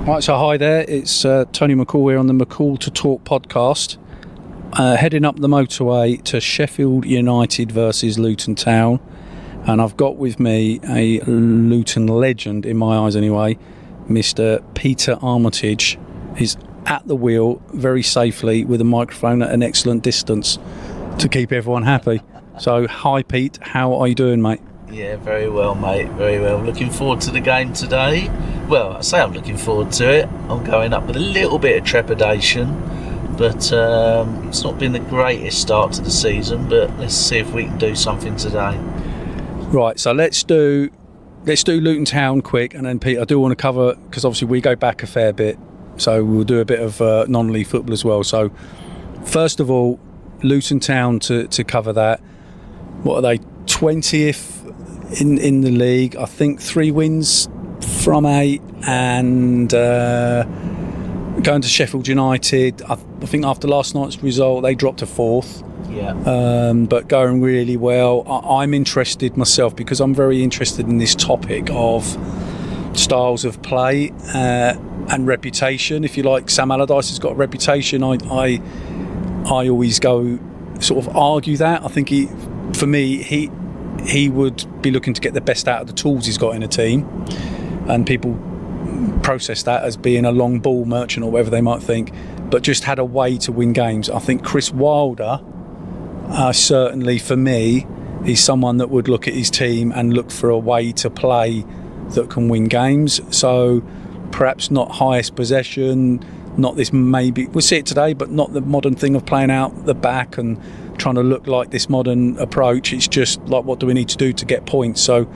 Right, so hi there, it's Tony McCool here on the McCool to Talk podcast. Heading up the motorway to Sheffield United versus Luton Town, and I've got with me a Luton legend, in my eyes anyway, Mr. Peter Armitage. He's at the wheel very safely with a microphone at an excellent distance to keep everyone happy. So hi Pete, how are you doing, mate? Yeah, very well, mate, very well. Looking forward to the game today. Well, I say I'm looking forward to it. I'm going up with a little bit of trepidation, but it's not been the greatest start to the season, but let's see if we can do something today. Right, so let's do Luton Town quick, and then Pete, I do want to cover, because obviously we go back a fair bit, so we'll do a bit of non-league football as well. So first of all, Luton Town to cover that. What are they, 20th in the league? I think 3 wins from 8, and going to Sheffield United. I think after last night's result, they dropped to 4th. Yeah. But going really well. I'm interested myself because I'm very interested in this topic of styles of play and reputation. If you like, Sam Allardyce has got a reputation. I always go sort of argue that. I think he would be looking to get the best out of the tools he's got in a team, and people process that as being a long ball merchant or whatever they might think, but just had a way to win games. I think Chris Wilder, certainly for me, he's someone that would look at his team and look for a way to play that can win games. So perhaps not highest possession, not this, maybe we'll see it today, but not the modern thing of playing out the back and trying to look like this modern approach. It's just like, what do we need to do to get points? So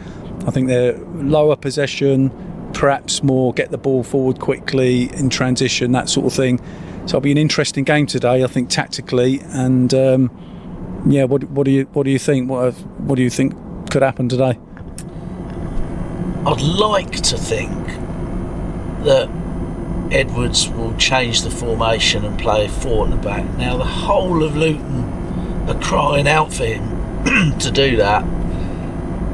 I think they're lower possession, perhaps more get the ball forward quickly in transition, that sort of thing. So it'll be an interesting game today, I think, tactically. And what do you think? What do you think could happen today? I'd like to think that Edwards will change the formation and play 4 in the back. Now the whole of Luton are crying out for him to do that,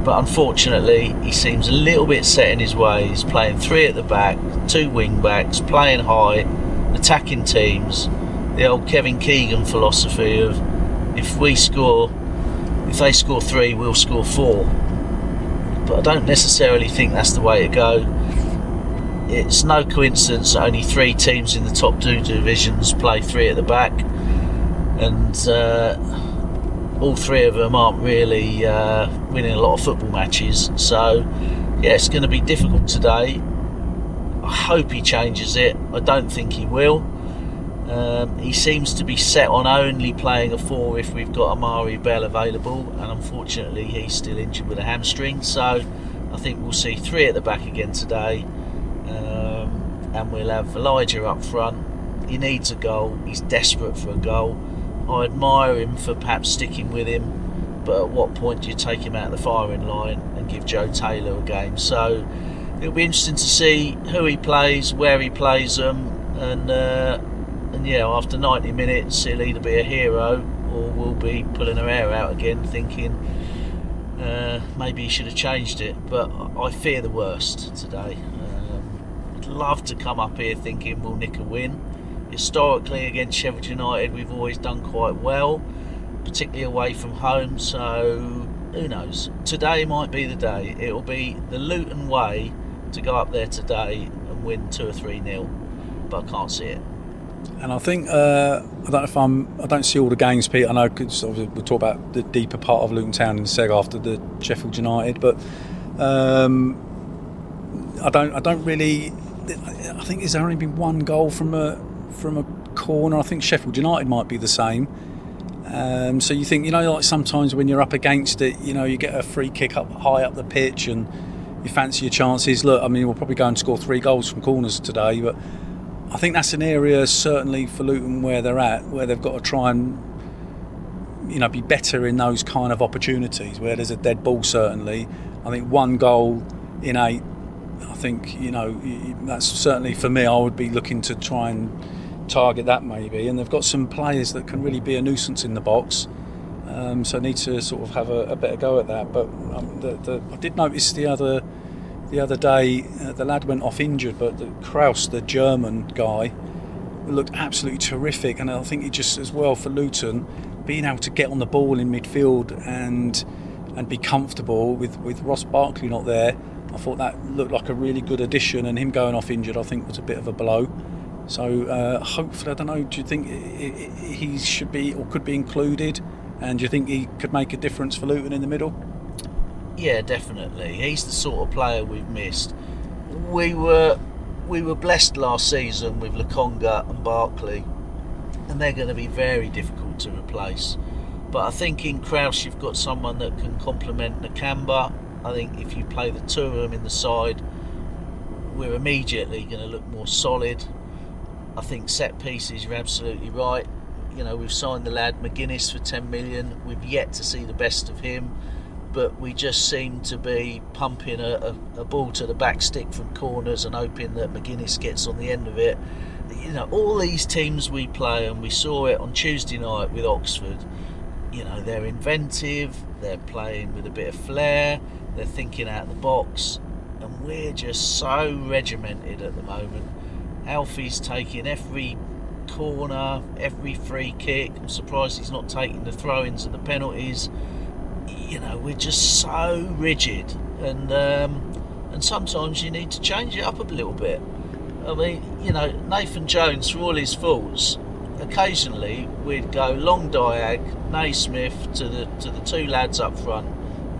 but unfortunately he seems a little bit set in his ways, playing 3 at the back, 2 wing backs, playing high, attacking teams, the old Kevin Keegan philosophy of if they score 3, we'll score 4. But I don't necessarily think that's the way to go. It's no coincidence that only 3 teams in the top 2 divisions play 3 at the back, and all 3 of them aren't really winning a lot of football matches. So yeah, it's going to be difficult today. I hope he changes it. I don't think he will. He seems to be set on only playing a 4 if we've got Amari Bell available, and unfortunately he's still injured with a hamstring. So I think we'll see 3 at the back again today, and we'll have Elijah up front. He needs a goal. He's desperate for a goal. I admire him for perhaps sticking with him, but at what point do you take him out of the firing line and give Joe Taylor a game? So it'll be interesting to see who he plays, where he plays them, and yeah, after 90 minutes he'll either be a hero or we'll be pulling her hair out again, thinking maybe he should have changed it. But I fear the worst today. I'd love to come up here thinking we'll nick a win. Historically against Sheffield United we've always done quite well, particularly away from home, so who knows, today might be the day. It'll be the Luton way to go up there today and win 2 or 3-0, but I can't see it. And I think I don't see all the games, Pete. I know, because we'll talk about the deeper part of Luton Town in a sec after the Sheffield United, but I don't really. I think there's only been 1 goal from a corner. I think Sheffield United might be the same. So you think, like sometimes when you're up against it, you get a free kick up high up the pitch and you fancy your chances. Look, I mean, we'll probably go and score 3 goals from corners today, but I think that's an area certainly for Luton where they're at, where they've got to try and be better in those kind of opportunities where there's a dead ball. Certainly, I think 1 goal in 8. I think that's certainly for me. I would be looking to try and target that maybe, and they've got some players that can really be a nuisance in the box. So I need to sort of have a better go at that. But I did notice the the other day, the lad went off injured, but Kraus, the German guy, looked absolutely terrific. And I think he just, as well for Luton, being able to get on the ball in midfield and be comfortable with Ross Barkley not there, I thought that looked like a really good addition. And him going off injured, I think, was a bit of a blow. So hopefully, I don't know, do you think he should be or could be included? And do you think he could make a difference for Luton in the middle? Yeah, definitely. He's the sort of player we've missed. We were blessed last season with Lokonga and Barkley, and they're going to be very difficult to replace. But I think in Kraus you've got someone that can complement Nakamba. I think if you play the two of them in the side, we're immediately going to look more solid. I think set pieces, you're absolutely right. You know, we've signed the lad McGuinness for 10 million. We've yet to see the best of him, but we just seem to be pumping a ball to the back stick from corners and hoping that McGuinness gets on the end of it. You know, all these teams we play, and we saw it on Tuesday night with Oxford, you know, they're inventive, they're playing with a bit of flair, they're thinking out of the box, and we're just so regimented at the moment. Alfie's taking every corner, every free kick. I'm surprised he's not taking the throw-ins and the penalties. You know, we're just so rigid, and sometimes you need to change it up a little bit. I mean, you know, Nathan Jones, for all his faults, occasionally we'd go long diag, Naismith to the two lads up front.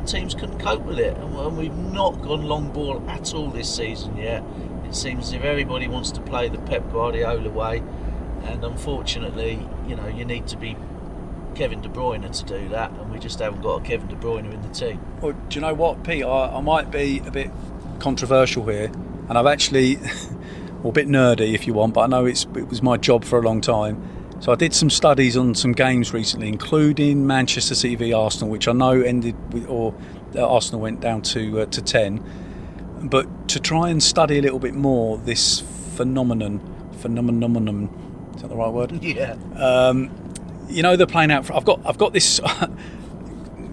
Teams couldn't cope with it, and we've not gone long ball at all this season yet. It seems as if everybody wants to play the Pep Guardiola way, and unfortunately, you know, you need to be Kevin De Bruyne to do that, and we just haven't got a Kevin De Bruyne in the team. Well, do you know what, Pete? I might be a bit controversial here, and I've actually, well, a bit nerdy if you want, but I know it was my job for a long time. So I did some studies on some games recently, including Manchester City v Arsenal, which I know ended with, or Arsenal went down to 10. But to try and study a little bit more this phenomenon, is that the right word? Yeah. You know, they're playing out. I've got this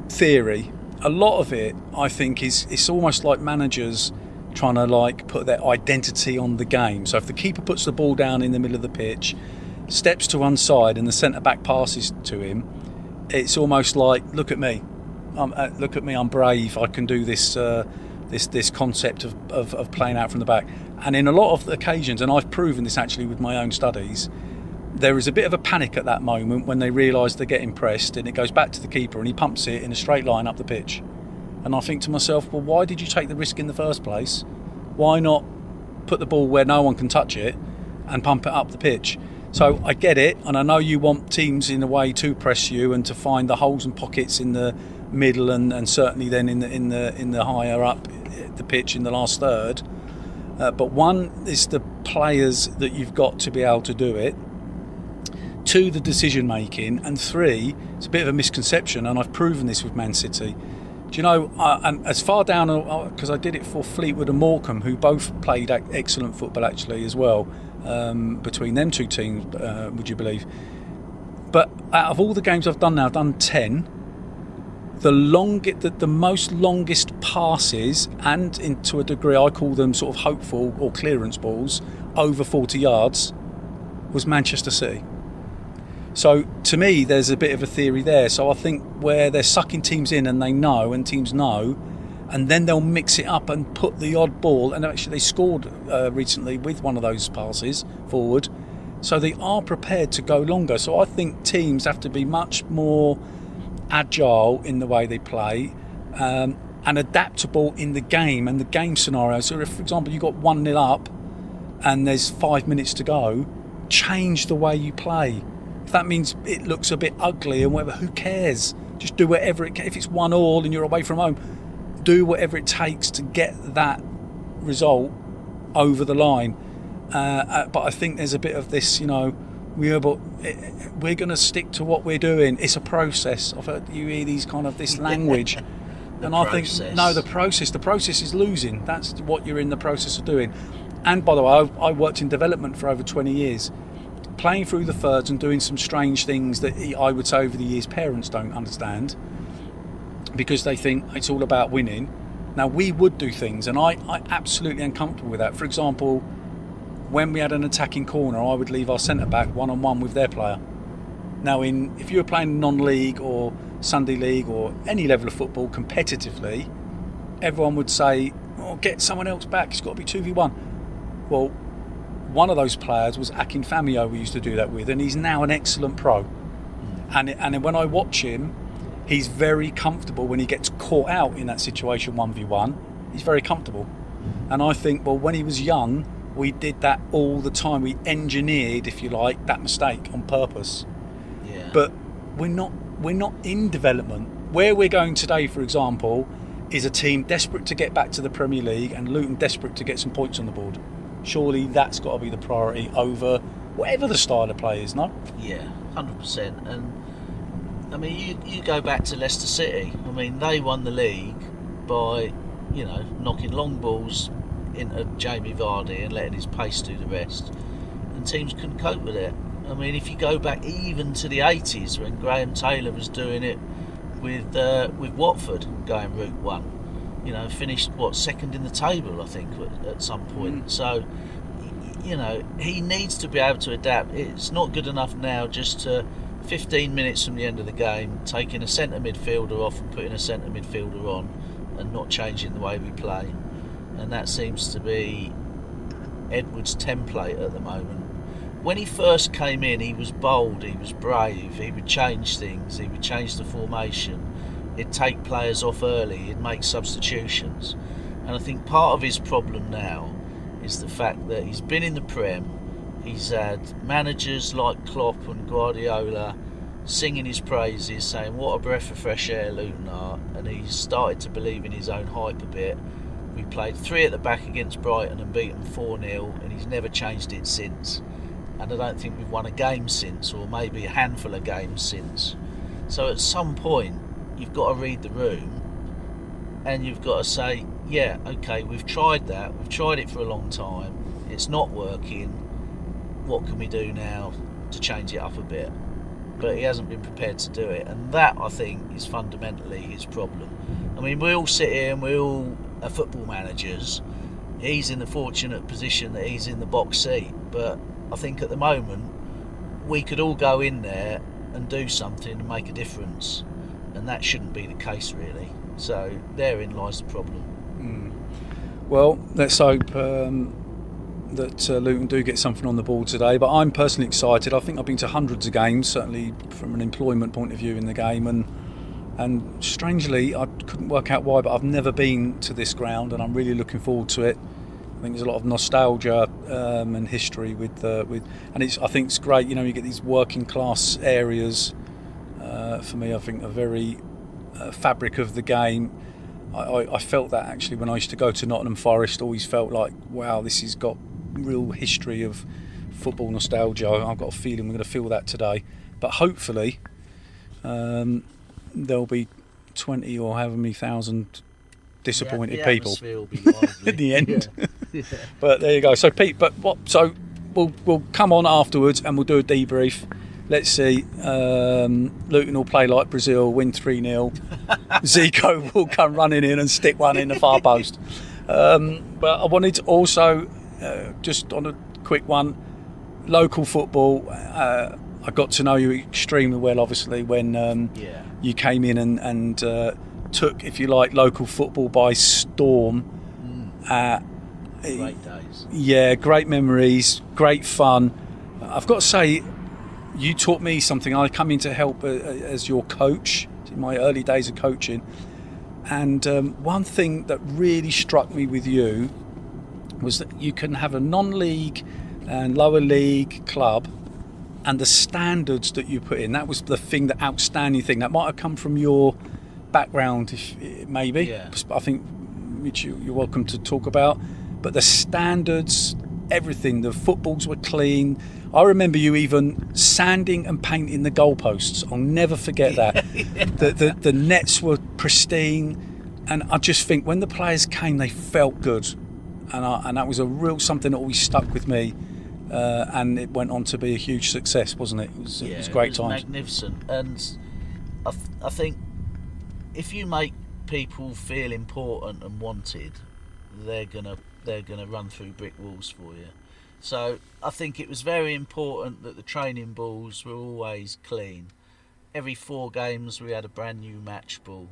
theory. A lot of it, I think, it's almost like managers trying to like put their identity on the game. So if the keeper puts the ball down in the middle of the pitch, steps to one side, and the centre back passes to him, it's almost like, look at me, I'm brave. I can do this. This concept of playing out from the back. And in a lot of occasions, and I've proven this actually with my own studies, there is a bit of a panic at that moment when they realise they're getting pressed, and it goes back to the keeper and he pumps it in a straight line up the pitch. And I think to myself, well, why did you take the risk in the first place? Why not put the ball where no one can touch it and pump it up the pitch? So I get it, and I know you want teams in a way to press you and to find the holes and pockets in the middle, and certainly then in the higher up the pitch in the last third. But one is the players that you've got to be able to do it. Two, the decision making, and three, it's a bit of a misconception, and I've proven this with Man City. Do you know, and as far down, because I did it for Fleetwood and Morecambe, who both played excellent football actually as well, between them two teams, would you believe? But out of all the games I've done now, I've done 10. The most longest passes, and to a degree I call them sort of hopeful or clearance balls, over 40 yards, was Manchester City. So to me, there's a bit of a theory there. So I think where they're sucking teams in and they know, and teams know, and then they'll mix it up and put the odd ball. And actually, they scored recently with one of those passes forward. So they are prepared to go longer. So I think teams have to be much more agile in the way they play, and adaptable in the game and the game scenario. So if, for example, you've got 1-0 up and there's 5 minutes to go, change the way you play. If that means it looks a bit ugly and whatever, who cares? Just do whatever it can. If it's 1-1 and you're away from home, do whatever it takes to get that result over the line. But I think there's a bit of this, you know, we're going to stick to what we're doing. It's a process. I've heard you hear these kind of this language. And I think, no, the process is losing. That's what you're in the process of doing. And by the way, I worked in development for over 20 years, playing through the thirds and doing some strange things that I would say over the years parents don't understand, because they think it's all about winning. Now, we would do things, and I absolutely am comfortable with that. For example, when we had an attacking corner, I would leave our centre-back one-on-one with their player. Now, if you were playing non-league or Sunday league or any level of football competitively, everyone would say, oh, get someone else back, it's got to be 2v1. Well, one of those players was Akin Famio we used to do that with, and he's now an excellent pro. And when I watch him, he's very comfortable when he gets caught out in that situation 1v1. He's very comfortable. And I think, well, when he was young, we did that all the time. We engineered, if you like, that mistake on purpose. Yeah. But we're not in development. Where we're going today, for example, is a team desperate to get back to the Premier League and Luton desperate to get some points on the board. Surely that's got to be the priority over whatever the style of play is, no? Yeah, 100%. And I mean, you go back to Leicester City. I mean, they won the league by, knocking long balls into Jamie Vardy and letting his pace do the rest. And teams couldn't cope with it. I mean, if you go back even to the 80s when Graham Taylor was doing it with Watford, going Route 1, finished, second in the table, I think, at some point. So, he needs to be able to adapt. It's not good enough now just to 15 minutes from the end of the game, taking a centre midfielder off and putting a centre midfielder on and not changing the way we play. And that seems to be Edwards' template at the moment. When he first came in, he was bold, he was brave, he would change things, he would change the formation, he'd take players off early, he'd make substitutions. And I think part of his problem now is the fact that he's been in the Prem. He's had managers like Klopp and Guardiola singing his praises, saying what a breath of fresh air Luton are, and he's started to believe in his own hype a bit. We played 3 at the back against Brighton and beat them 4-0, and he's never changed it since. And I don't think we've won a game since, or maybe a handful of games since. So at some point, you've got to read the room, and you've got to say, yeah, okay, we've tried that, we've tried it for a long time, it's not working. What can we do now to change it up a bit? But he hasn't been prepared to do it, and that, I think, is fundamentally his problem. I mean, we all sit here and we all are football managers. He's in the fortunate position that he's in the box seat, but I think at the moment we could all go in there and do something and make a difference, and that shouldn't be the case, really. So therein lies the problem. Well, let's hope that Luton do get something on the board today, but I'm personally excited. I think I've been to hundreds of games, certainly from an employment point of view in the game, and strangely I couldn't work out why, but I've never been to this ground, and I'm really looking forward to it. I think there's a lot of nostalgia and history with and I think it's great. You get these working class areas. For me, I think a very fabric of the game. I felt that actually when I used to go to Nottingham Forest. Always felt like, wow, this has got real history of football nostalgia. I've got a feeling we're going to feel that today. But hopefully, there'll be 20 or however many thousand disappointed people will be lively. in the end. Yeah. But there you go. So Pete, so we'll come on afterwards and we'll do a debrief. Let's see. Luton will play like Brazil, win 3-0. Zico will come running in and stick one in the far post. But I wanted to also, just on a quick one, local football. I got to know you extremely well, obviously, when you came in and took, if you like, local football by storm. Great days. Yeah, great memories, great fun. I've got to say, you taught me something. I come in to help as your coach in my early days of coaching. And one thing that really struck me with you was that you can have a non-league and lower league club, and the standards that you put in, that was the outstanding thing. That might have come from your background, maybe. Yeah. I think, which you're welcome to talk about. But the standards, everything, the footballs were clean. I remember you even sanding and painting the goalposts. I'll never forget that. The nets were pristine, and I just think when the players came, they felt good, and that was a real something that always stuck with me. And it went on to be a huge success, wasn't it? It was great times. Magnificent, and I think if you make people feel important and wanted, they're gonna run through brick walls for you. So I think it was very important that the training balls were always clean. Every 4 games we had a brand new match ball.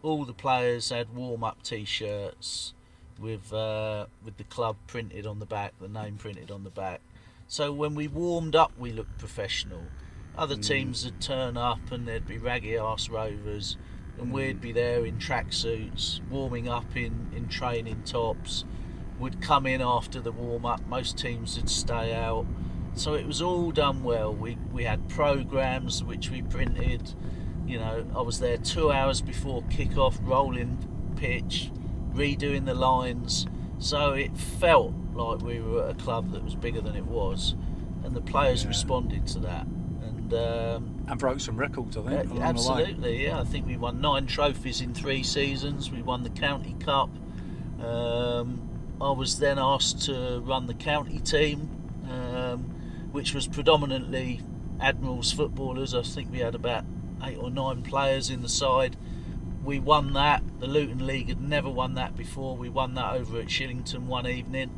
All the players had warm-up T-shirts with the club printed on the back, the name printed on the back. So when we warmed up, we looked professional. Other teams would turn up and there'd be raggy-arse rovers, and we'd be there in tracksuits, warming up in training tops. Would come in after the warm-up. Most teams would stay out. So it was all done well. We had programmes which we printed. You know, I was there 2 hours before kick-off, rolling pitch, redoing the lines. So it felt like we were at a club that was bigger than it was, and the players responded to that. And broke some records, I think. Along absolutely, the way. yeah. I think we won 9 trophies in 3 seasons. We won the county cup. I was then asked to run the county team, which was predominantly Admirals footballers. I think we had about 8 or 9 players in the side. We won that. The Luton League had never won that before. We won that over at Shillington one evening,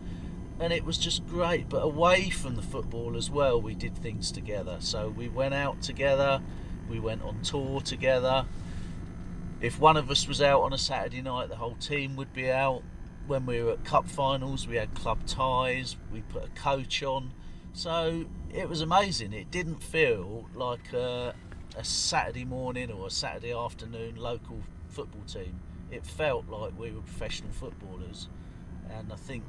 and it was just great. But away from the football as well, we did things together. So we went out together, we went on tour together. If one of us was out on a Saturday night, the whole team would be out. When we were at cup finals, we had club ties, we put a coach on. So it was amazing. It didn't feel like a Saturday morning or a Saturday afternoon local football team. It felt like we were professional footballers, and I think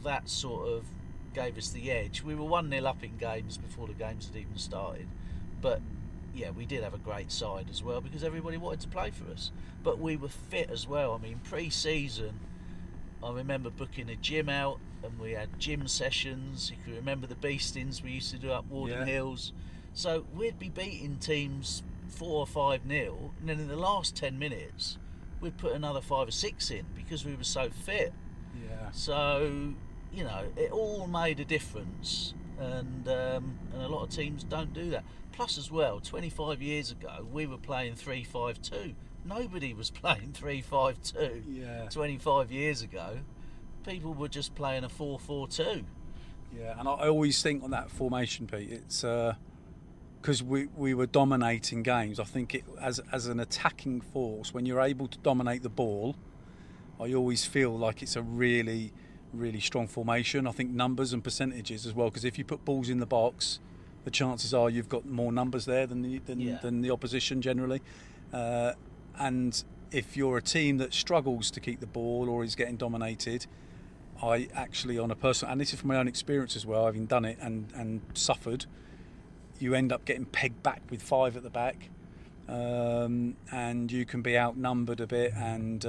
that sort of gave us the edge. We were 1-0 up in games before the games had even started, but yeah, we did have a great side as well because everybody wanted to play for us. But we were fit as well. I mean, pre-season, I remember booking a gym out, and we had gym sessions. You can remember the beastings we used to do up Warden Hills. So we'd be beating teams 4 or 5-0, and then in the last 10 minutes we'd put another 5 or 6 in because we were so fit. Yeah. So, you know, it all made a difference, and a lot of teams don't do that. Plus as well, 25 years ago we were playing 3-5-2. Nobody was playing 3-5-2 25 years ago. People were just playing a 4-4-2. Yeah, and I always think on that formation, Pete, it's because we were dominating games. I think it as an attacking force, when you're able to dominate the ball, I always feel like it's a really, really strong formation. I think numbers and percentages as well, because if you put balls in the box, the chances are you've got more numbers there than the opposition generally. And if you're a team that struggles to keep the ball or is getting dominated, I actually, on a personal, and this is from my own experience as well, having done it and suffered, you end up getting pegged back with 5 at the back, and you can be outnumbered a bit and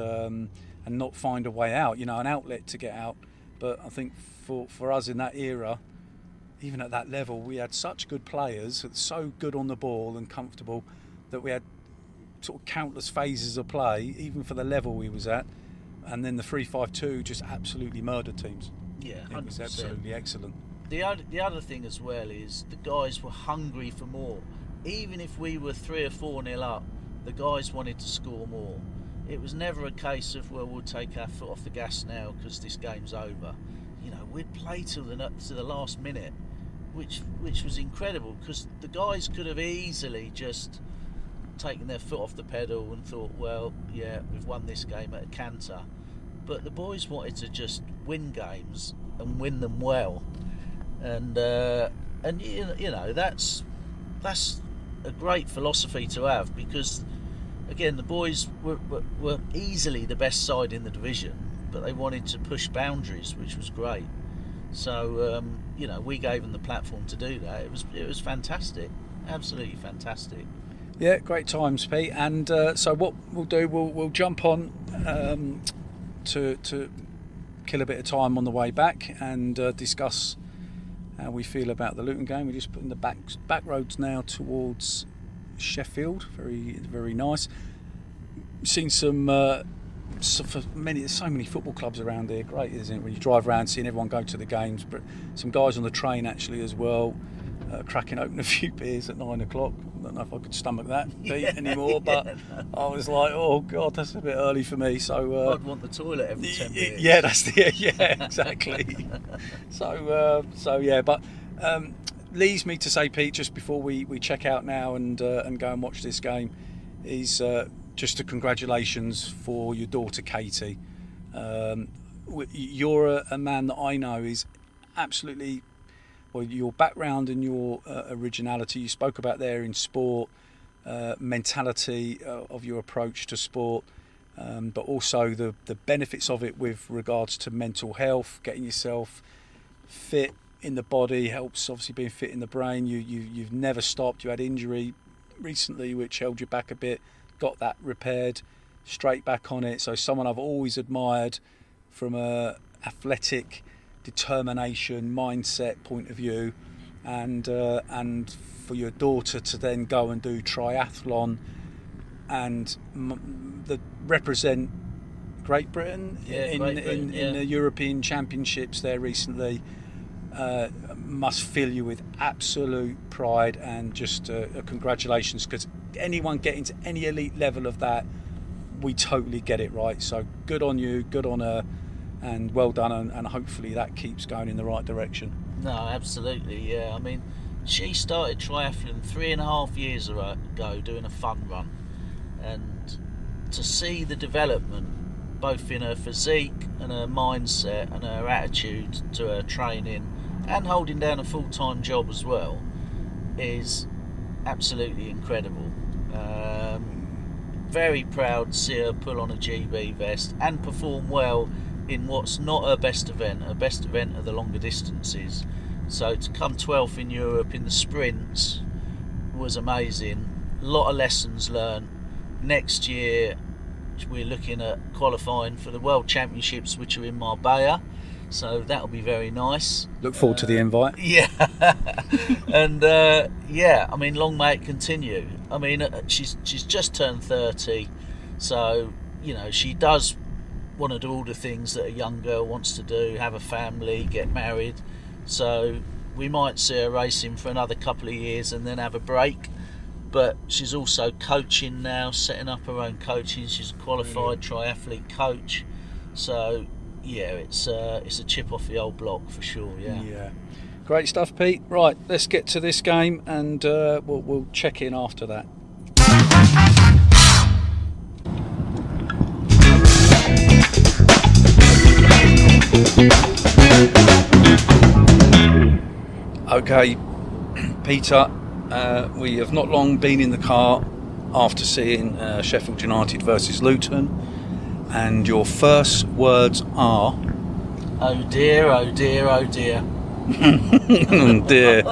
not find a way out, an outlet to get out. But I think for us in that era, even at that level, we had such good players, so good on the ball and comfortable, that we had sort of countless phases of play, even for the level we was at, and then the 3-5-2 just absolutely murdered teams. Yeah, 100%. It was absolutely excellent. The other thing as well is the guys were hungry for more. Even if we were 3 or 4-0 up, the guys wanted to score more. It was never a case of, well, we'll take our foot off the gas now because this game's over. We'd play to the last minute, which was incredible, because the guys could have easily just taken their foot off the pedal and thought, well, yeah, we've won this game at a canter. But the boys wanted to just win games and win them well, and that's a great philosophy to have, because again, the boys were easily the best side in the division, but they wanted to push boundaries, which was great. So we gave them the platform to do that. It was fantastic, absolutely fantastic. Yeah, great times, Pete. And so what we'll do, we'll jump on to kill a bit of time on the way back and discuss how we feel about the Luton game. We're just putting the back roads now towards Sheffield. Very, very nice. Seen some so many football clubs around here. Great, isn't it? When you drive around, seeing everyone go to the games. But some guys on the train actually as well. cracking open a few beers at 9 o'clock. I don't know if I could stomach that anymore, but I was like, oh God, that's a bit early for me. So I'd want the toilet every 10 minutes. Yeah, exactly. So yeah, but leaves me to say, Pete, just before we check out now and go and watch this game, is just a congratulations for your daughter Katie. You're a man that I know is absolutely, well, your background and your originality, you spoke about there in sport, mentality of your approach to sport, but also the benefits of it with regards to mental health, getting yourself fit in the body helps, obviously being fit in the brain. You've never stopped. You had injury recently which held you back a bit, got that repaired, straight back on it. So someone I've always admired from a athletic determination mindset point of view, and for your daughter to then go and do triathlon and represent Great Britain in the European Championships there recently, must fill you with absolute pride and just congratulations, because anyone getting to any elite level of that, we totally get it right. So good on you, good on her, and well done, and hopefully that keeps going in the right direction. No, absolutely, yeah. I mean, she started triathlon 3.5 years ago doing a fun run, and to see the development both in her physique and her mindset and her attitude to her training and holding down a full-time job as well is absolutely incredible. Very proud to see her pull on a GB vest and perform well in what's not her best event. Her best event are the longer distances. So to come 12th in Europe in the sprints was amazing. A lot of lessons learned. Next year we're looking at qualifying for the World Championships, which are in Marbella. So that'll be very nice. Look forward to the invite. Yeah. And I mean, long may it continue. I mean, she's just turned 30, so you know she does want to do all the things that a young girl wants to do, have a family, get married. So we might see her racing for another couple of years and then have a break. But she's also coaching now, setting up her own coaching. She's a qualified triathlete coach. So yeah, it's a chip off the old block for sure. Yeah. Great stuff, Pete. Right, let's get to this game, and we'll check in after that. Okay, Peter, we have not long been in the car after seeing Sheffield United versus Luton, and your first words are, "Oh dear, oh dear, oh dear." Oh dear.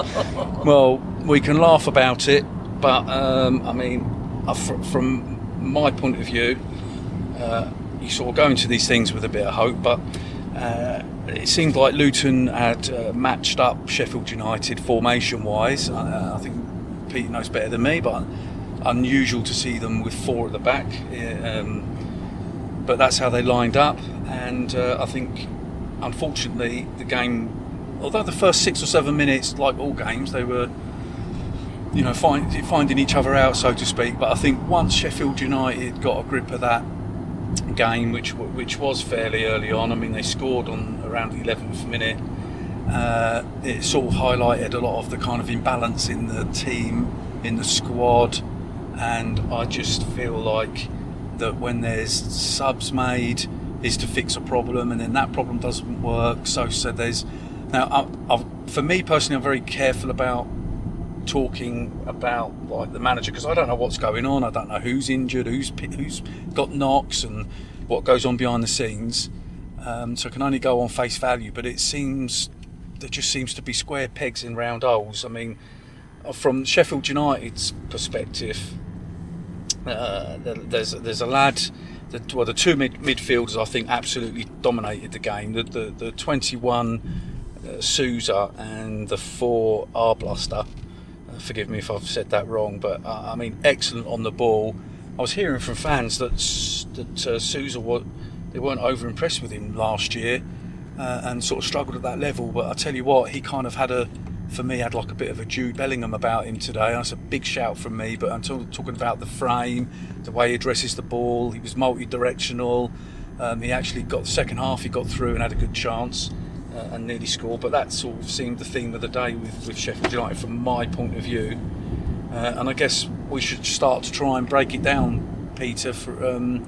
Well, we can laugh about it, but I mean, from my point of view, you sort of go into these things with a bit of hope, but it seemed like Luton had matched up Sheffield United formation-wise. I think Pete knows better than me, but unusual to see them with four at the back. But that's how they lined up, and I think, unfortunately, the game, although the first 6 or 7 minutes, like all games, they were, you know, finding each other out, so to speak. But I think once Sheffield United got a grip of that game, which was fairly early on, I mean, they scored on around the 11th minute, it sort of highlighted a lot of the kind of imbalance in the team, in the squad, and I just feel like that when there's subs made is to fix a problem, and then that problem doesn't work. So there's now, for me personally, I'm very careful about talking about like the manager, because I don't know what's going on. I don't know who's injured, who's got knocks, and what goes on behind the scenes. So I can only go on face value. But it seems there just seems to be square pegs in round holes. I mean, from Sheffield United's perspective, there's a lad. The two midfielders I think absolutely dominated the game. The 21 Sousa and the 4 Arbluster. Forgive me if I've said that wrong, but I mean, excellent on the ball. I was hearing from fans that Sousa they weren't over impressed with him last year, and sort of struggled at that level. But I tell you what, he kind of had a for me, had like a bit of a Jude Bellingham about him today. That's a big shout from me, but I'm talking about the frame, the way he addresses the ball. He was multi-directional. He actually got the second half, he got through and had a good chance and nearly scored. But that sort of seemed the theme of the day with Sheffield United from my point of view. And I guess we should start to try and break it down, Peter. And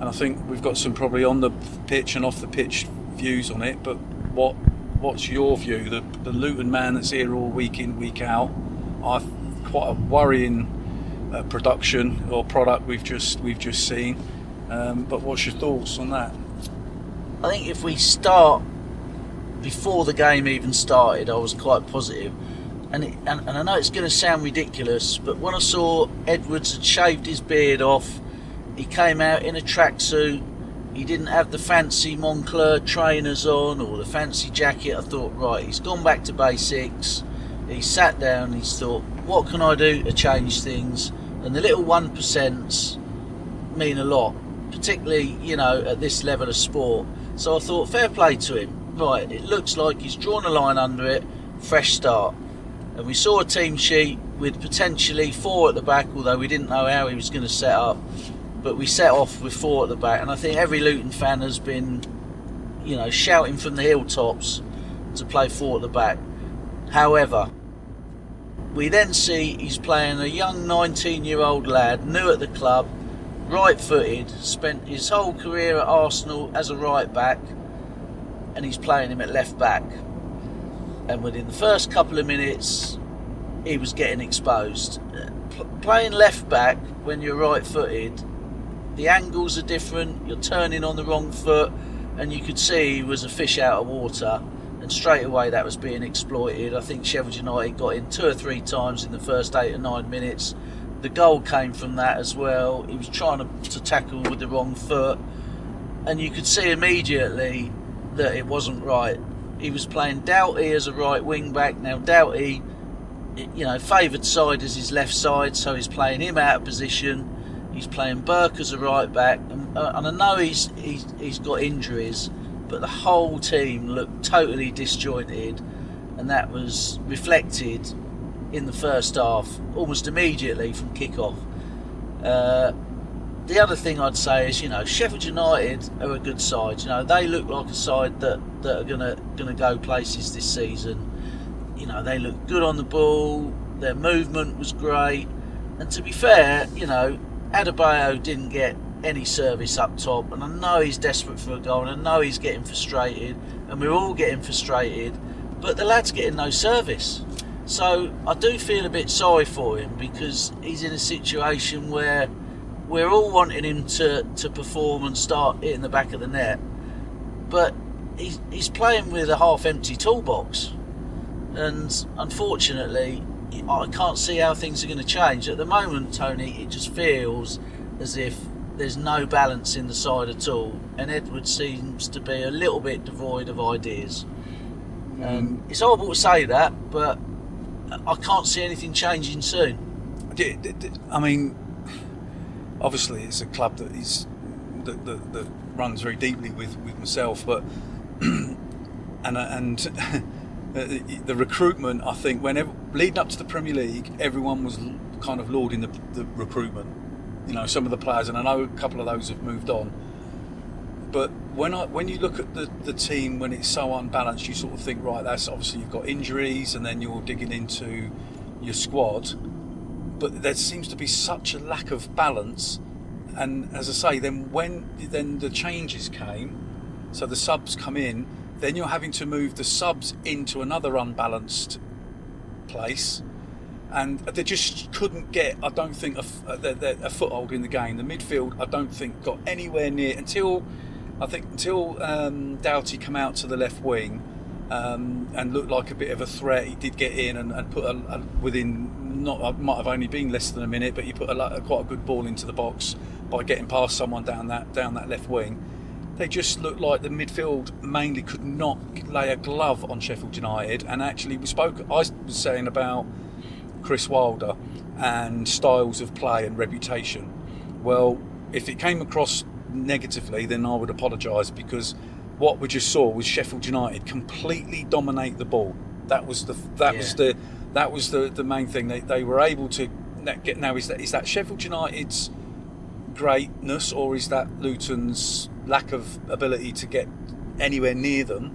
I think we've got some probably on the pitch and off the pitch views on it. But what's your view? The Luton man that's here all week in, week out. Quite a worrying production or product we've just seen. But what's your thoughts on that? I think if we start before the game even started, I was quite positive. And I know it's going to sound ridiculous, but when I saw Edwards had shaved his beard off, he came out in a tracksuit, he didn't have the fancy Moncler trainers on or the fancy jacket, I thought, right, he's gone back to basics. He sat down, he's thought, what can I do to change things? And the little 1%s mean a lot, particularly, at this level of sport. So I thought, fair play to him. Right, it looks like he's drawn a line under it, fresh start. And we saw a team sheet with potentially 4 at the back, although we didn't know how he was going to set up. But we set off with 4 at the back, and I think every Luton fan has been, shouting from the hilltops to play 4 at the back. However, we then see he's playing a young 19-year-old lad, new at the club, right-footed, spent his whole career at Arsenal as a right back, and he's playing him at left back. And within the first couple of minutes, he was getting exposed. Playing left back when you're right-footed, the angles are different, you're turning on the wrong foot, and you could see he was a fish out of water, and straight away that was being exploited. I think Sheffield United got in 2 or 3 times in the first 8 or 9 minutes. The goal came from that as well. He was trying to tackle with the wrong foot, and you could see immediately that it wasn't right. He was playing Doughty as a right wing back. Now Doughty, favoured side is his left side, so he's playing him out of position. He's playing Burke as a right back, and I know he's got injuries, but the whole team looked totally disjointed, and that was reflected in the first half almost immediately from kick-off. The other thing I'd say is, Sheffield United are a good side. They look like a side that are gonna go places this season. They look good on the ball. Their movement was great, and to be fair, Adebayo didn't get any service up top, and I know he's desperate for a goal, and I know he's getting frustrated, and we're all getting frustrated, but the lad's getting no service. So I do feel a bit sorry for him, because he's in a situation where we're all wanting him to perform and start hitting the back of the net, but he's playing with a half-empty toolbox, and unfortunately I can't see how things are going to change. At the moment, Tony, it just feels as if there's no balance in the side at all, and Edwards seems to be a little bit devoid of ideas. And it's horrible to say that, but I can't see anything changing soon. I mean, obviously it's a club that runs very deeply with myself, but and the recruitment, I think, whenever leading up to the Premier League, everyone was kind of lauding the recruitment. Some of the players, and I know a couple of those have moved on. But when you look at the team, when it's so unbalanced, you sort of think, right, that's obviously you've got injuries, and then you're digging into your squad. But there seems to be such a lack of balance, and as I say, then when the changes came, so the subs come in, then you're having to move the subs into another unbalanced place, and they just couldn't get, I don't think, a foothold in the game. The midfield, I don't think, got anywhere near until Doughty come out to the left wing and looked like a bit of a threat. He did get in and put might have only been less than a minute, but he put quite a good ball into the box by getting past someone down that left wing. They just looked like the midfield mainly could not lay a glove on Sheffield United. And actually, I was saying about Chris Wilder and styles of play and reputation. Well, if it came across negatively, then I would apologise, because what we just saw was Sheffield United completely dominate the ball. That was the main thing. They were able to get. Now is that Sheffield United's greatness, or is that Luton's lack of ability to get anywhere near them?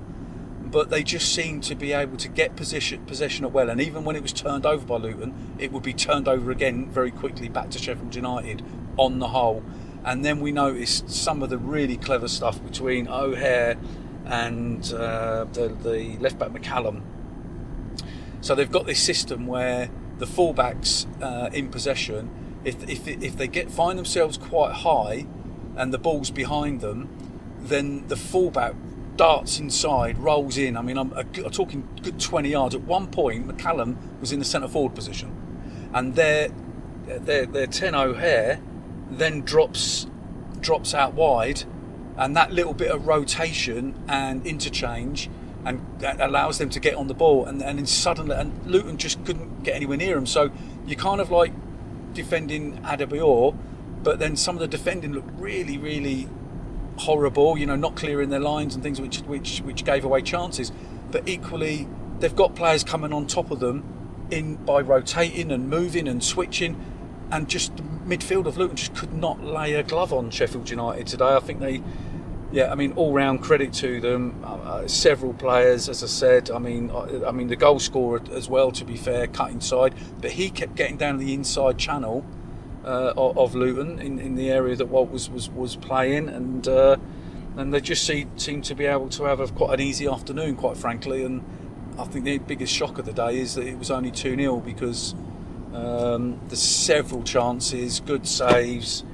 But they just seemed to be able to get possession at well, and even when it was turned over by Luton, it would be turned over again very quickly back to Sheffield United on the whole. And then we noticed some of the really clever stuff between O'Hare and the left back McCallum. So they've got this system where the fullbacks in possession, if they find themselves quite high and the ball's behind them, then the fullback darts inside, rolls in. I mean, I'm talking good 20 yards. At one point, McCallum was in the centre forward position, and their 10 O'Hare then drops out wide, and that little bit of rotation and interchange and allows them to get on the ball, and then suddenly, and Luton just couldn't get anywhere near them. So you kind of like defending Adebayor, but then some of the defending looked really, really horrible, not clearing their lines and things which gave away chances. But equally, they've got players coming on top of them by rotating and moving and switching, and just the midfield of Luton just could not lay a glove on Sheffield United today. I think all round credit to them. Several players, as I said. I mean the goal scorer as well, to be fair, cut inside, but he kept getting down the inside channel of Luton in the area that Walt was playing, and they just seemed to be able to have quite an easy afternoon, quite frankly. And I think the biggest shock of the day is that it was only 2-0, because there's several chances, good saves.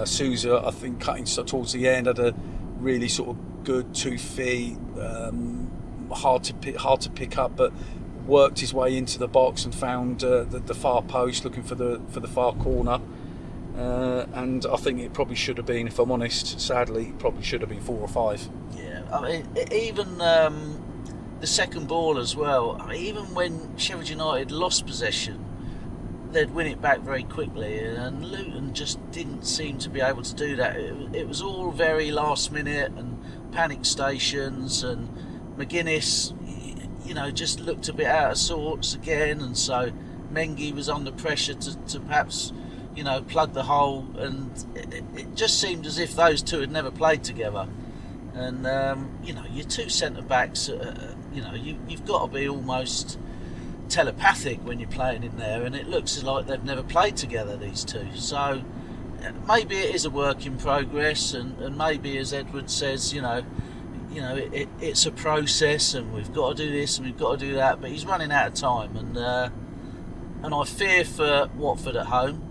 Sousa, I think, cutting towards the end, had a really sort of good 2 feet, hard to pick up, but worked his way into the box and found the far post, looking for the far corner. And I think it probably should have been, if I'm honest, sadly, it probably should have been 4 or 5. Yeah, I mean, even the second ball as well. I mean, even when Sheffield United lost possession, they'd win it back very quickly, and Luton just didn't seem to be able to do that. It was all very last minute and panic stations, and McGuinness, just looked a bit out of sorts again, and so Mengi was under pressure to perhaps, plug the hole, and it just seemed as if those two had never played together. And your two centre backs, you've got to be almost telepathic when you're playing in there, and it looks like they've never played together, these two. So maybe it is a work in progress, and maybe, as Edward says, it's a process, and we've got to do this and we've got to do that, but he's running out of time, and I fear for Watford at home.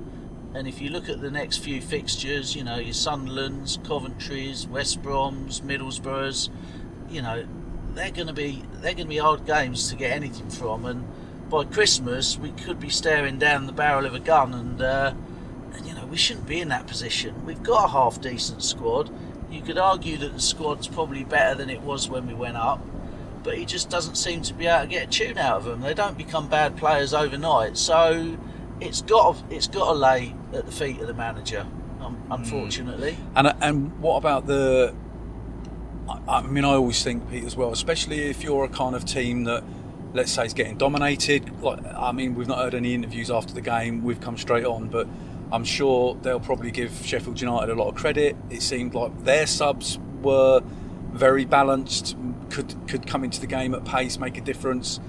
And if you look at the next few fixtures, your Sunderlands, Coventry's, West Brom's, Middlesbrough's, they're going to be hard games to get anything from, and by Christmas we could be staring down the barrel of a gun, and we shouldn't be in that position. We've got a half decent squad. You could argue that the squad's probably better than it was when we went up, but he just doesn't seem to be able to get a tune out of them. They don't become bad players overnight, so it's got to lay at the feet of the manager, unfortunately. And what about the? I mean, I always think, Pete, as well, especially if you're a kind of team that, let's say, is getting dominated. We've not heard any interviews after the game. We've come straight on, but I'm sure they'll probably give Sheffield United a lot of credit. It seemed like their subs were very balanced, could come into the game at pace, make a difference.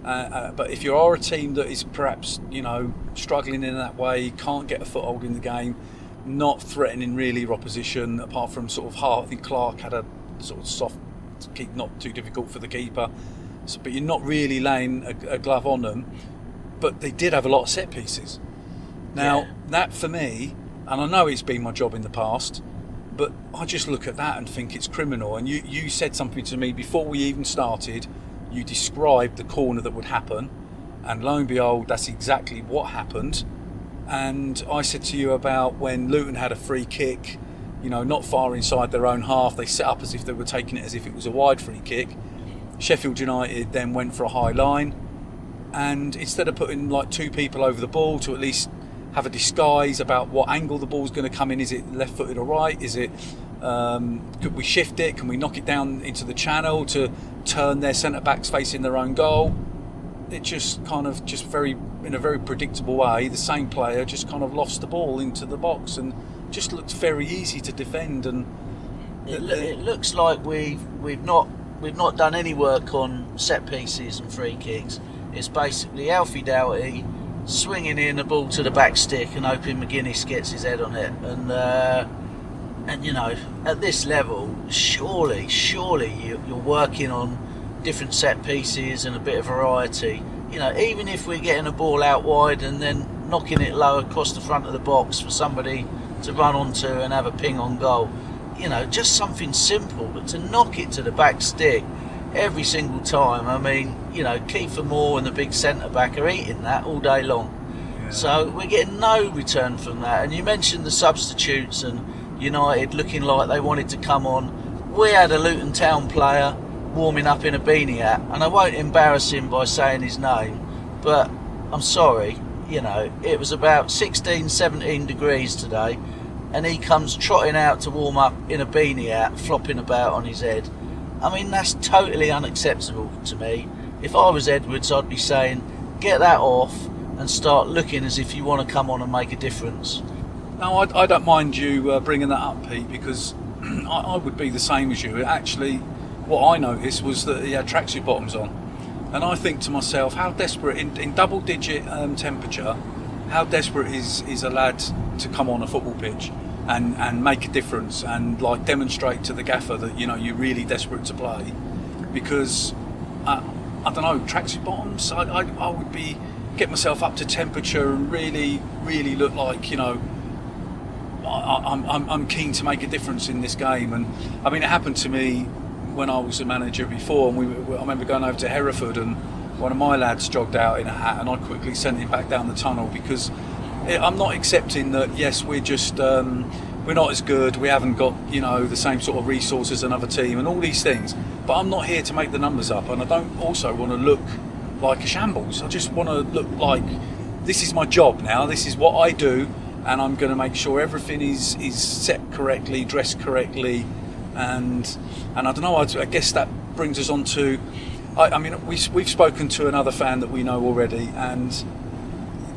But if you are a team that is perhaps, struggling in that way, can't get a foothold in the game, not threatening really your opposition, apart from sort of Hart. I think Clark had a sort of soft keep, not too difficult for the keeper. So, but you're not really laying a glove on them. But they did have a lot of set pieces. Now, that for me, and I know it's been my job in the past, but I just look at that and think it's criminal. And you said something to me before we even started. You described the corner that would happen, and lo and behold, that's exactly what happened. And I said to you about when Luton had a free kick, not far inside their own half, they set up as if they were taking it as if it was a wide free kick. Sheffield United then went for a high line, and instead of putting like 2 people over the ball to at least have a disguise about what angle the ball's going to come in, is it left-footed or right, is it Could we shift it? Can we knock it down into the channel to turn their centre-backs facing their own goal? It just kind of in a very predictable way, the same player just kind of lost the ball into the box and just looked very easy to defend. And it looks like we've not done any work on set pieces and free kicks. It's basically Alfie Doughty swinging in the ball to the back stick and hoping McGuinness gets his head on it. And you know, at this level, surely you're working on different set pieces and a bit of variety. You know, even if we're getting a ball out wide and then knocking it low across the front of the box for somebody to run onto and have a ping on goal. You know, just something simple, but to knock it to the back stick every single time. I mean, you know, Kiefer Moore and the big centre back are eating that all day long. Yeah. So we're getting no return from that. And you mentioned the substitutes and United looking like they wanted to come on. We had a Luton Town player warming up in a beanie hat, and I won't embarrass him by saying his name, but I'm sorry, you know, it was about 16, 17 degrees today, and he comes trotting out to warm up in a beanie hat, flopping about on his head. I mean, that's totally unacceptable to me. If I was Edwards, I'd be saying, get that off and start looking as if you want to come on and make a difference. No, I don't mind you bringing that up, Pete, because I would be the same as you. Actually, what I noticed was that he had tracksuit bottoms on, and I think to myself, how desperate in double-digit temperature, how desperate is a lad to come on a football pitch and make a difference and like demonstrate to the gaffer that you're really desperate to play, because I don't know, tracksuit bottoms. I would be get myself up to temperature and really look like I'm keen to make a difference in this game. And I mean, it happened to me when I was a manager before, and I remember going over to Hereford, and one of my lads jogged out in a hat, and I quickly sent him back down the tunnel, because I'm not accepting that. Yes, we're just we're not as good, we haven't got the same sort of resources as another team and all these things, but I'm not here to make the numbers up, and I don't also want to look like a shambles. I just want to look like this is my job now, this is what I do, and I'm going to make sure everything is set correctly, dressed correctly. And I don't know, I guess that brings us on to, I mean, we've spoken to another fan that we know already, and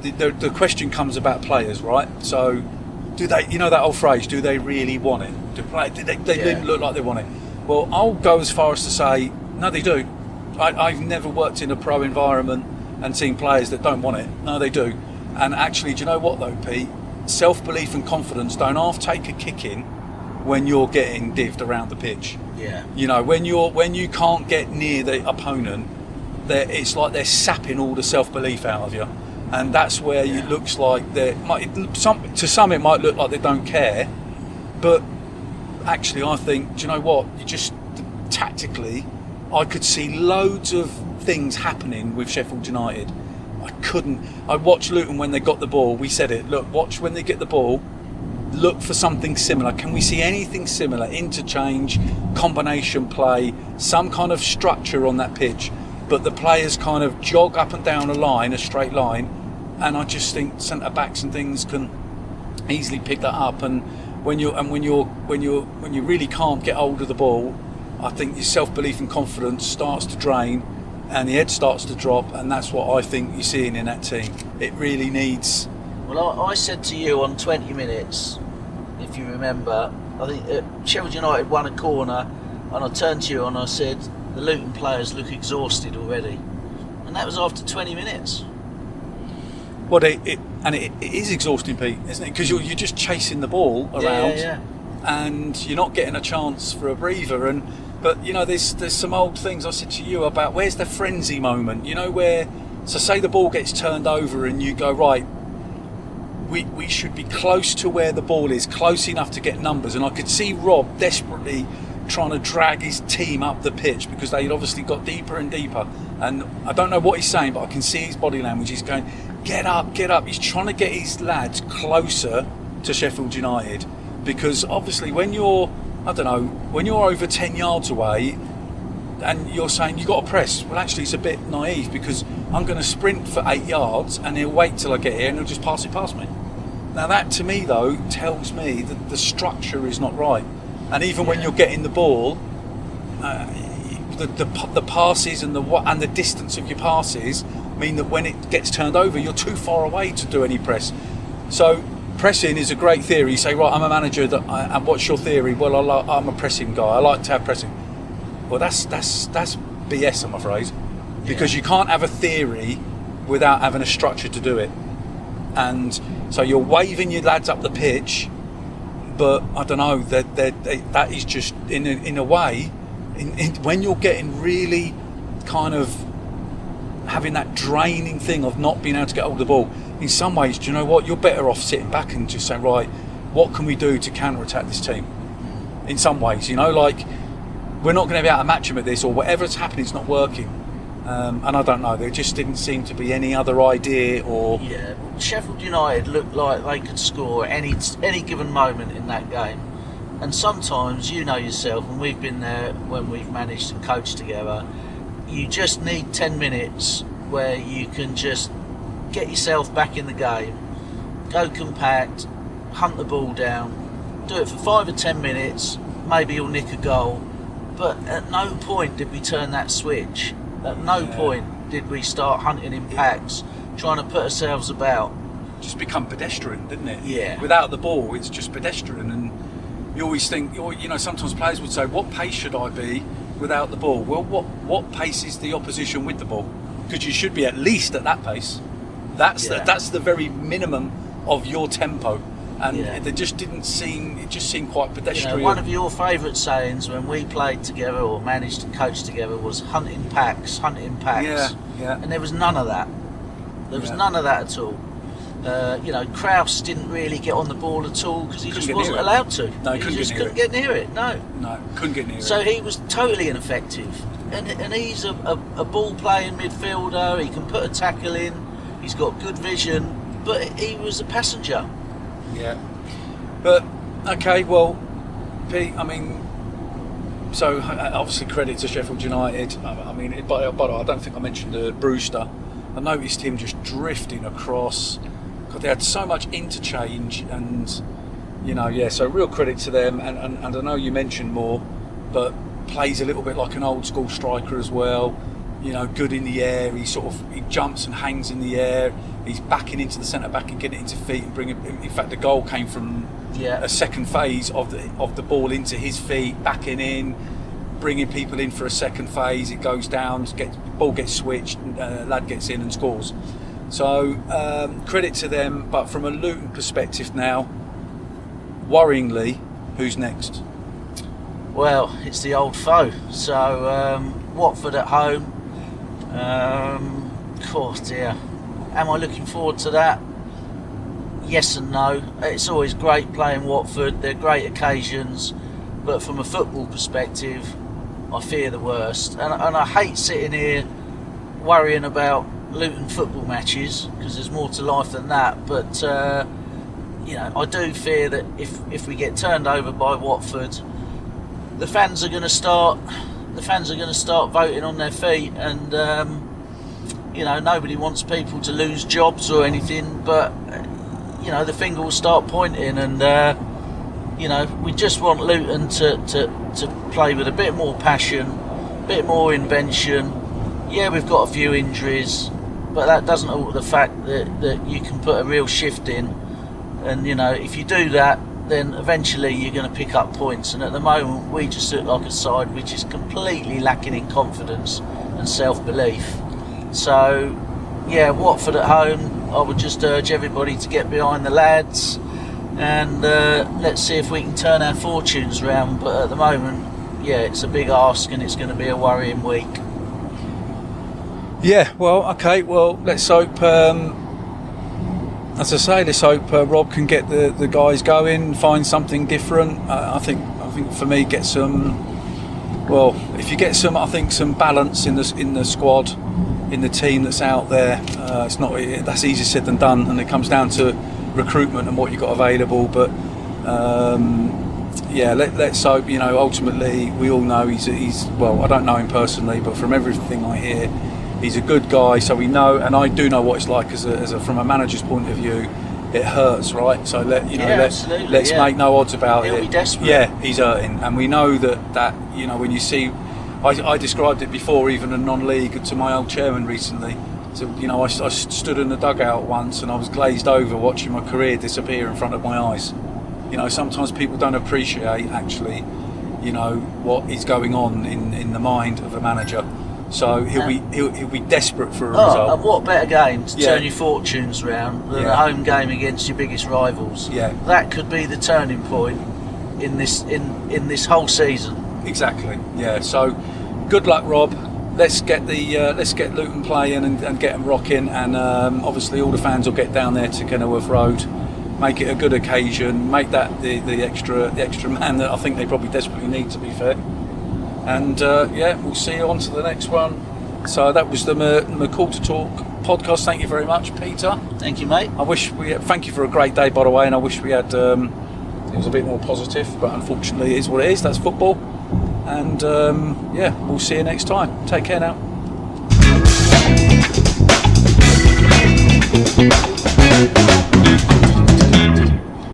the question comes about players, right? So do they, that old phrase, do they really want it? Do they look like they want it? Well, I'll go as far as to say, no, they do. I've never worked in a pro environment and seen players that don't want it. No, they do. And actually, do you know what though, Pete? Self-belief and confidence don't half take a kick in when you're getting divved around the pitch. Yeah. When you can't get near the opponent, it's like they're sapping all the self-belief out of you, and that's where it looks like to some it might look like they don't care, but actually I think, do you know what? You just tactically, I could see loads of things happening with Sheffield United. I watched Luton when they got the ball. We said it. Look, watch when they get the ball. Look for something similar. Can we see anything similar? Interchange, combination play, some kind of structure on that pitch. But the players kind of jog up and down a straight line, and I just think centre backs and things can easily pick that up. And when you really can't get hold of the ball, I think your self-belief and confidence starts to drain, and the head starts to drop, and that's what I think you're seeing in that team. It really needs. Well, I said to you on 20 minutes, if you remember, I think Sheffield United won a corner, and I turned to you and I said, the Luton players look exhausted already. And that was after 20 minutes. Well, it is exhausting, Pete, isn't it? Because you're just chasing the ball around, and you're not getting a chance for a breather. But there's some old things I said to you about where's the frenzy moment, where, so say the ball gets turned over and you go, right, we should be close to where the ball is, close enough to get numbers. And I could see Rob desperately trying to drag his team up the pitch, because they'd obviously got deeper and deeper. And I don't know what he's saying, but I can see his body language. He's going, get up. He's trying to get his lads closer to Sheffield United, because obviously when you're over 10 yards away and you're saying you've got to press, well, actually it's a bit naive, because I'm going to sprint for 8 yards and he'll wait till I get here and he'll just pass it past me. Now that to me though tells me that the structure is not right. And even when you're getting the ball, the passes and the distance of your passes mean that when it gets turned over, you're too far away to do any press. So pressing is a great theory. You say, right, I'm a manager, and what's your theory? Well, I'm a pressing guy. I like to have pressing. Well, that's BS, I'm afraid, because you can't have a theory without having a structure to do it. And so you're waving your lads up the pitch, but I don't know, that is just in a way, when you're getting really kind of having that draining thing of not being able to get hold of the ball, in some ways, do you know what, you're better off sitting back and just saying, right, what can we do to counter-attack this team? In some ways, you know, like, we're not going to be able to match them at this, or whatever's happening is not working. And I don't know, there just didn't seem to be any other idea. Or Sheffield United looked like they could score at any given moment in that game. And sometimes, you know yourself, and we've been there when we've managed and coached together, you just need 10 minutes where you can just get yourself back in the game, go compact, hunt the ball down, do it for 5 or 10 minutes, maybe you'll nick a goal. But at no point did we turn that switch. At no point did we start hunting in packs, trying to put ourselves about. Just become pedestrian, didn't it? Yeah. Without the ball, it's just pedestrian. And you always think, you know, sometimes players would say, what pace should I be without the ball? Well, what pace is the opposition with the ball? Because you should be at least at that pace. That's the very minimum of your tempo. And it just seemed quite pedestrian. You know, one of your favourite sayings when we played together or managed to coach together was hunting packs. Yeah. And there was none of that. There was none of that at all. You know, Kraus didn't really get on the ball at all because he just wasn't allowed to. No, he couldn't get near it. No, couldn't get near it. So he was totally ineffective. And he's a ball-playing midfielder. He can put a tackle in. He's got good vision, but he was a passenger. Yeah, but okay, well, Pete, I mean, so obviously credit to Sheffield United. I mean, but I don't think I mentioned Brewster. I noticed him just drifting across. God, they had so much interchange, and so real credit to them. And I know you mentioned Moore, but plays a little bit like an old school striker as well. You know, good in the air. He jumps and hangs in the air. He's backing into the centre back and getting it into feet and bringing. In fact, the goal came from a second phase of the ball into his feet, backing in, bringing people in for a second phase. It goes down, ball gets switched, lad gets in and scores. So credit to them. But from a Luton perspective now, worryingly, who's next? Well, it's the old foe. So Watford at home. Dear. Am I looking forward to that? Yes and no. It's always great playing Watford. They're great occasions, but from a football perspective, I fear the worst. And I hate sitting here worrying about Luton football matches because there's more to life than that. But I do fear that if we get turned over by Watford, the fans are going to start voting on their feet, and nobody wants people to lose jobs or anything, but the finger will start pointing, and we just want Luton to play with a bit more passion, a bit more invention. Yeah, we've got a few injuries, but that doesn't alter the fact that you can put a real shift in, and if you do that, then eventually you're going to pick up points. And at the moment, we just look like a side which is completely lacking in confidence and self-belief. So, Watford at home, I would just urge everybody to get behind the lads, and let's see if we can turn our fortunes around. But at the moment, it's a big ask, and it's going to be a worrying week. Yeah, well, okay, well, let's hope, as I say, let's hope Rob can get the guys going, find something different. I think for me, get some. Well, if you get some balance in the squad, in the team that's out there, that's easier said than done, and it comes down to recruitment and what you've got available. But let's hope. Ultimately, we all know he's well. I don't know him personally, but from everything I hear, he's a good guy. So we know, and I do know what it's like from a manager's point of view. it hurts, right? So absolutely, let's make no odds about He'll it. be desperate. Yeah, he's hurting, and we know that when you see, I described it before, even a non-league, to my old chairman recently. So I stood in the dugout once, and I was glazed over watching my career disappear in front of my eyes. Sometimes people don't appreciate actually, what is going on in the mind of a manager. So he'll be desperate for a result. And what better game to turn your fortunes round than a home game against your biggest rivals? Yeah, that could be the turning point in this whole season. Exactly. Yeah. So, good luck, Rob. Let's get Luton playing and get them rocking, and obviously all the fans will get down there to Kenilworth Road. Make it a good occasion. Make that the extra man that I think they probably desperately need, to be fair. And we'll see you on to the next one. So that was the McCool to Talk podcast. Thank you very much, Peter. Thank you, mate. Thank you for a great day, by the way. And I wish we had it was a bit more positive, but unfortunately, it is what it is. That's football. And we'll see you next time. Take care now.